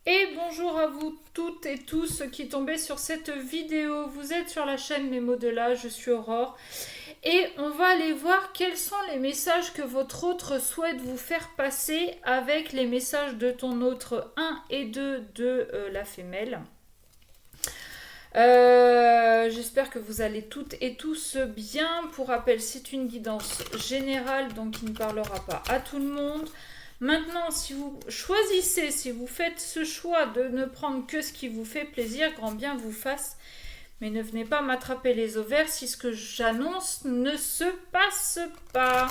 Et bonjour à vous toutes et tous qui tombez sur cette vidéo. Vous êtes sur la chaîne Mes mots de là, je suis Aurore. Et on va aller voir quels sont les messages que votre autre souhaite vous faire passer avec les messages de ton autre 1 et 2 de la femelle. J'espère que vous allez toutes et tous bien. Pour rappel, c'est une guidance générale, donc il ne parlera pas à tout le monde. Maintenant, si vous choisissez, si vous faites ce choix de ne prendre que ce qui vous fait plaisir, grand bien vous fasse. Mais ne venez pas m'attraper les ovaires si ce que j'annonce ne se passe pas.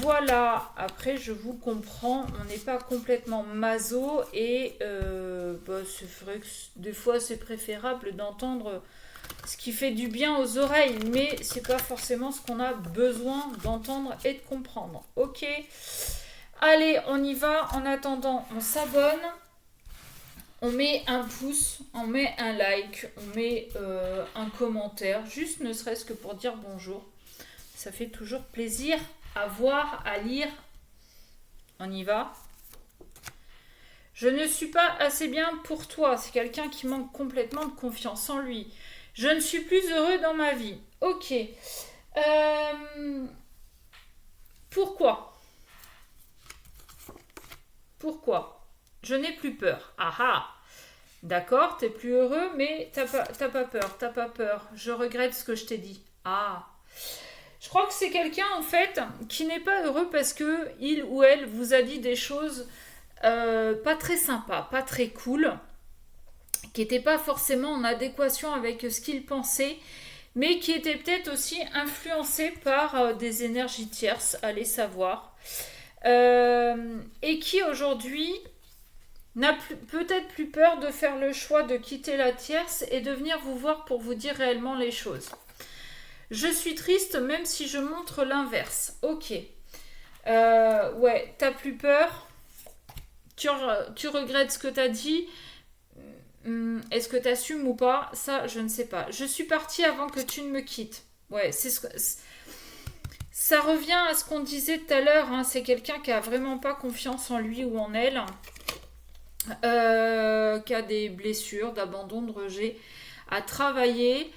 Voilà, après je vous comprends, on n'est pas complètement maso et c'est vrai que des fois c'est préférable d'entendre ce qui fait du bien aux oreilles, mais c'est pas forcément ce qu'on a besoin d'entendre et de comprendre. Ok, allez, on y va. En attendant, on s'abonne. On met un pouce, on met un like, on met un commentaire, juste ne serait-ce que pour dire bonjour. Ça fait toujours plaisir à voir, à lire. On y va. Je ne suis pas assez bien pour toi. C'est quelqu'un qui manque complètement de confiance en lui. Je ne suis plus heureux dans ma vie. Ok. Pourquoi Pourquoi Je n'ai plus peur. Ah ah. D'accord, t'es plus heureux, mais t'as pas peur, t'as pas peur. Je regrette ce que je t'ai dit. Ah. Je crois que c'est quelqu'un en fait qui n'est pas heureux parce que il ou elle vous a dit des choses pas très sympas, pas très cool, qui n'étaient pas forcément en adéquation avec ce qu'il pensait, mais qui étaient peut-être aussi influencés par des énergies tierces, allez savoir, et qui aujourd'hui n'a peut-être plus peur de faire le choix de quitter la tierce et de venir vous voir pour vous dire réellement les choses. Je suis triste même si je montre l'inverse. Ok. Ouais, t'as plus peur. Tu regrettes ce que t'as dit. Est-ce que t'assumes ou pas? Ça, je ne sais pas. Je suis partie avant que tu ne me quittes. Ouais, c'est ce que... Ça revient à ce qu'on disait tout à l'heure. Hein. C'est quelqu'un qui a vraiment pas confiance en lui ou en elle. Qui a des blessures, d'abandon, de rejet à travailler.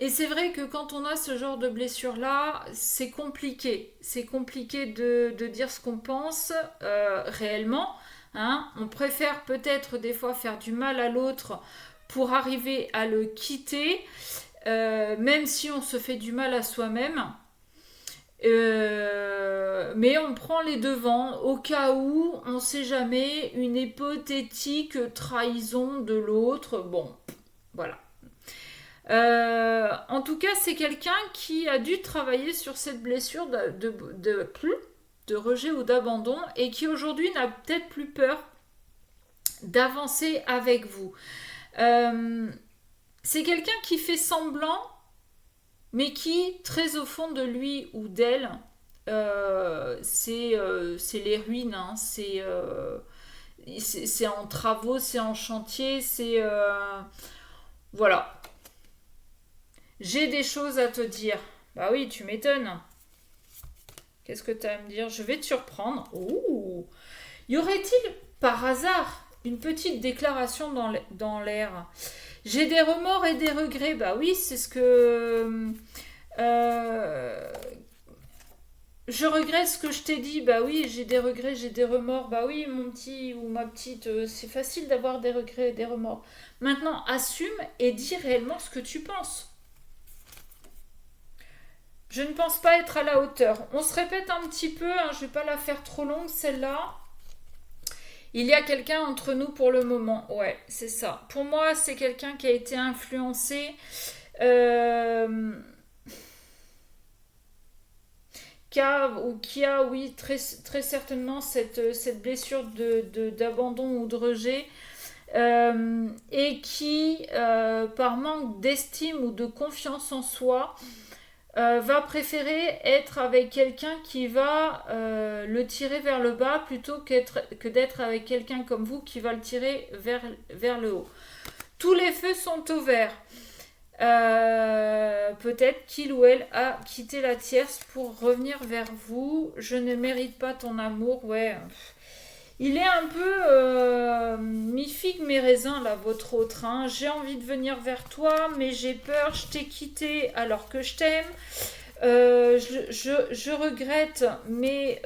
Et c'est vrai que quand on a ce genre de blessure-là, c'est compliqué. C'est compliqué de dire ce qu'on pense réellement. Hein. On préfère peut-être des fois faire du mal à l'autre pour arriver à le quitter, même si on se fait du mal à soi-même. Mais on prend les devants au cas où, on ne sait jamais, une hypothétique trahison de l'autre. Bon, voilà. En tout cas, c'est quelqu'un qui a dû travailler sur cette blessure de rejet ou d'abandon et qui aujourd'hui n'a peut-être plus peur d'avancer avec vous. C'est quelqu'un qui fait semblant, mais qui, très au fond de lui ou d'elle, c'est les ruines, hein, c'est en travaux, c'est en chantier, c'est... voilà. J'ai des choses à te dire. Bah oui, tu m'étonnes. Qu'est-ce que tu as à me dire? Je vais te surprendre. Ouh. Y aurait-il par hasard une petite déclaration dans l'air? J'ai des remords et des regrets. Bah oui, c'est ce que... Euh, je regrette ce que je t'ai dit. Bah oui, j'ai des regrets, j'ai des remords. Bah oui, mon petit ou ma petite, c'est facile d'avoir des regrets et des remords. Maintenant, assume et dis réellement ce que tu penses. Je ne pense pas être à la hauteur. On se répète un petit peu, hein, je ne vais pas la faire trop longue celle-là. Il y a quelqu'un entre nous pour le moment. Ouais, c'est ça. Pour moi, c'est quelqu'un qui a été influencé, euh, qui a, oui, très, très certainement cette blessure d'abandon ou de rejet. Et qui, par manque d'estime ou de confiance en soi, va préférer être avec quelqu'un qui va le tirer vers le bas plutôt que d'être avec quelqu'un comme vous qui va le tirer vers le haut. Tous les feux sont au vert. Peut-être qu'il ou elle a quitté la tierce pour revenir vers vous. Je ne mérite pas ton amour. Ouais. Il est un peu mi-figue, mi-raisin, là, votre autre. Hein. J'ai envie de venir vers toi, mais j'ai peur, je t'ai quitté alors que je t'aime. Je regrette, mais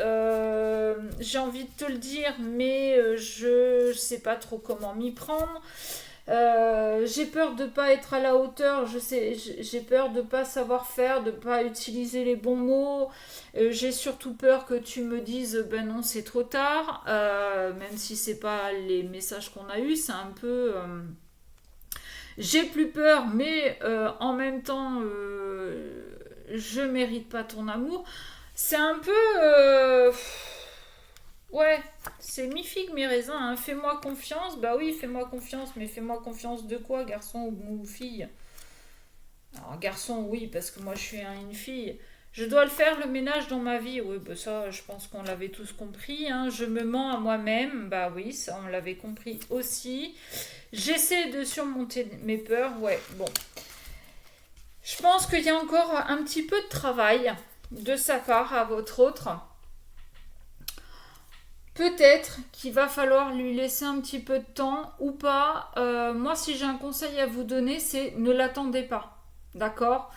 j'ai envie de te le dire, mais je sais pas trop comment m'y prendre. J'ai peur de pas être à la hauteur, j'ai peur de pas savoir faire, de pas utiliser les bons mots. J'ai surtout peur que tu me dises ben non c'est trop tard, même si c'est pas les messages qu'on a eus, c'est un peu j'ai plus peur, mais en même temps je mérite pas ton amour. C'est un peu ouais, c'est mi-figue, mi-raisin. Hein. Fais-moi confiance. Bah oui, fais-moi confiance. Mais fais-moi confiance de quoi, garçon ou fille? Alors, garçon, oui, parce que moi, je suis une fille. Je dois le faire, le ménage dans ma vie. Oui, bah ça, je pense qu'on l'avait tous compris. Hein. Je me mens à moi-même. Bah oui, ça, on l'avait compris aussi. J'essaie de surmonter mes peurs. Ouais, bon. Je pense qu'il y a encore un petit peu de travail de sa part à votre autre. Peut-être qu'il va falloir lui laisser un petit peu de temps ou pas. Moi, si j'ai un conseil à vous donner, c'est ne l'attendez pas. D'accord?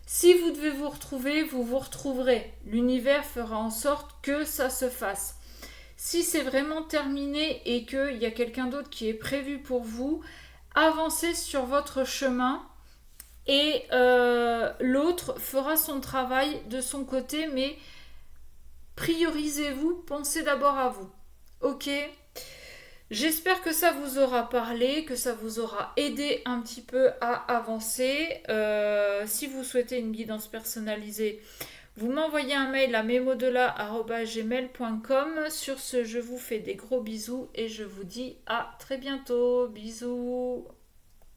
Si vous devez vous retrouver, vous vous retrouverez. L'univers fera en sorte que ça se fasse. Si c'est vraiment terminé et qu'il y a quelqu'un d'autre qui est prévu pour vous, avancez sur votre chemin et l'autre fera son travail de son côté, mais priorisez-vous, pensez d'abord à vous. Ok? J'espère que ça vous aura parlé, que ça vous aura aidé un petit peu à avancer. Si vous souhaitez une guidance personnalisée, vous m'envoyez un mail à memodelà@gmail.com. Sur ce, je vous fais des gros bisous et je vous dis à très bientôt. Bisous.